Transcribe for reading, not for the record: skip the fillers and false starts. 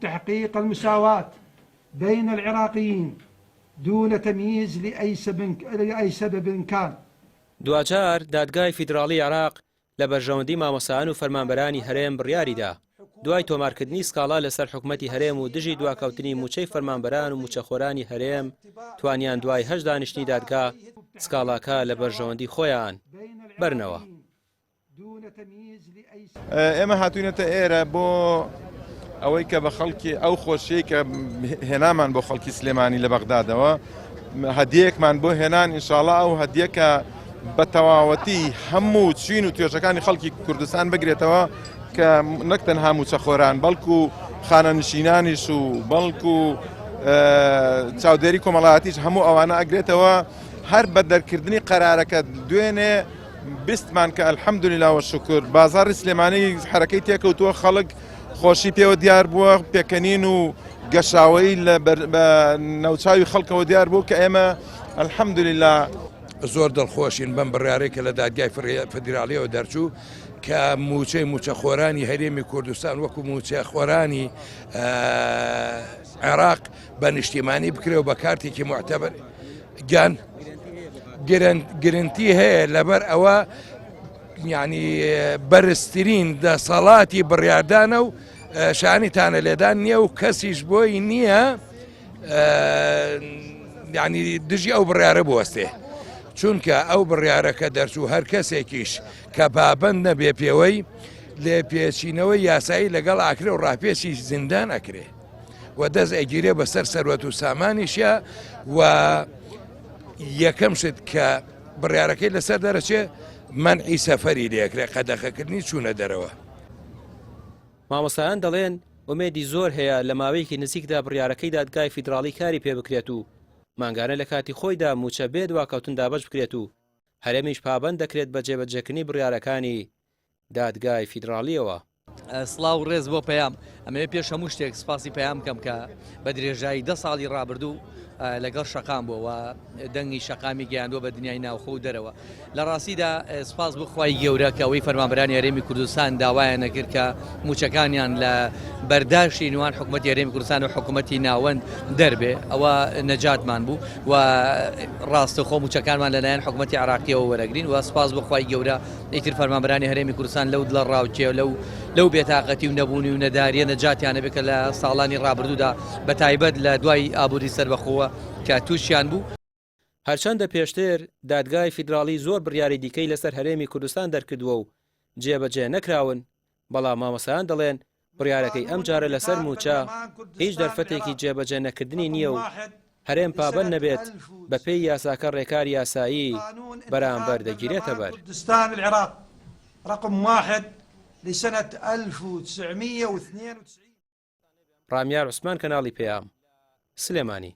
تحقيق المساواة بين العراقيين دون تمييز لأي سبب كان. دوجار دادگای فیدراڵی عراق لە بەرژەوەندی مامۆسایان و فەرمانبەرانی هەرێم بڕیاریدا دوای تۆمارکردنی سکاڵا لەسەر حکومەتی هەرێم و دژی دواکەوتنی موچەی فەرمانبەران و موچەخۆرانی هەرێم توانیان دوای 8 دانیشتنی دادگا سکاڵاکە لە بەرژەوەندی خۆیان بەرنەوە. ئێمە هاتوونەتە ئێرە بۆ ئەوەی کە بە خەڵکی ئەو خۆشیەی کە هێنامان بۆ خەڵکی سلێمانی لە بەغدادەوە هەدیەکمان بۆ هێنان ئینشاڵڵا ئەو هەدیەکە بە تەواوەتی هەموو چین و توێژەکانی خەڵکی کوردستان بگرێتەوە کە نەک تەنها موچەخۆران بەڵکو خانەنشینانیش و بەڵکو چاودێری کۆمەڵایەتیش هەموو ئەوانە ئەگرێتەوە هەر بە دەرکردنی قەرارەکە دوێنێ بیستمان کە ئەلحەمدولیلا وەشکر بازاڕی سلێمانی حرەکەی تێکەوتووە خەڵک خۆشی پێوە دیار بووە پێکەنین و گەشاوەی بە نەوچاوی خەڵکەوە دیار بوو کە ئێمە ئەلحەمدولیلا زۆر دڵخۆشین بەم بڕیارەی کە لە دادگای فەدرالیەوە دەرچوو کە موچەی موچەخۆرانی هەرێمی کوردستان وەکو موچەخۆرانی عێراق بە نیشتیمانی بکرێ و بە کارتێکی معتەبەر گیان گرنتی هەیە لەبەر ئەوە یعنی بەرزترین دەسەڵاتی بڕیاردانە و شانیتانە لێدان نییە و کەسیش بۆی نییە یعنی دژی ئەو بڕیارە بوەستێ چونکە ئەو بڕیارەکە دەرچوو هەر کەسێکیش کە پابەند نەبێ پێوەی لێ پێچینەوەی یاسایی لەگەڵ ئاکرێ و ڕاپێچی زیندان ئەکرێ و دەست ئەگیرێ بەسەر سەروەت و سامانیشە و یەکەم شت کە بڕیارەکەی لەسەر دەرەچێ منعی سەفەری لێکرێ قەدەخەکردنی چوونە دەرەوە. مامۆسایان دەڵێن ئومێدی زۆر هەیە لە ماوەیەکی نزیکدا بڕیارەکەی دادگای فیدراڵی کاری پێ بکرێت و مانگانە لە کاتی خۆیدا موچە بێ دواکەوتن دابەش بکرێت و هەرێمیش پابەند دەکرێت بە جێبەجێکردنی بڕیارەکانی دادگای فیدراڵیەوە. سڵاو ڕێز بۆ پەیام ئەمێ پێش هەموو شتێک سپاسی پەیام بکەم کە بە درێژایی 10 ساڵی ڕابردوو لەگەڵ شەقام بووە دەنگی شەقامی گەیاندووە بە دنیای ناوخۆ و دەرەوە لە ڕاستیدا سپاس بخوای گەورە کە ئەوەی فەرمانبەرانی هەرێمی کوردستان داوایان نەکرد کە موچەکانیان لە بەرداشتی نێوان حکوومەتی هەرێمی کوردستان و حکوومەتی ناوەند دەربێ ئەوە نەجاتمان بوو و ڕاستەخۆ موچەکانمان لەلایەن حکوومەتی عراقیەوە وەرەگرین و سپاس بخوای گەورە ئیتر فەرمانبەرانی هەرێمی کوردستان لەو دڵە ڕاوچێ لەو بێتاقەتی و نەبوونی و نەداریە نەجاتیانە بکە لە ساڵانی ڕابردوودا بە تایبەت لە دوای ئابووری سەربەخۆوە کە تووشیان بوو. هەرچەندە پێشتر دادگای فیدراڵی زۆر بڕیاری دیکەی لەسەر هەرێمی کوردستان دەرکردووە و جێبەجێ نەکراون بەڵام مامۆسایان دەڵێن بڕیارەکەی ئەم جارە لەسەر موچە هیچ دەرفەتێکی جێبەجێ نەکردنی نییە و هەرێم پابەند نەبێت بە پێی یاساکە ڕێکار یاسایی بەرامبەر دەگیرێتە بەر. كردستان العراق رقم 1 لسنة 1992. ڕامیار عوسمان کەناڵی پێام سلێمانی.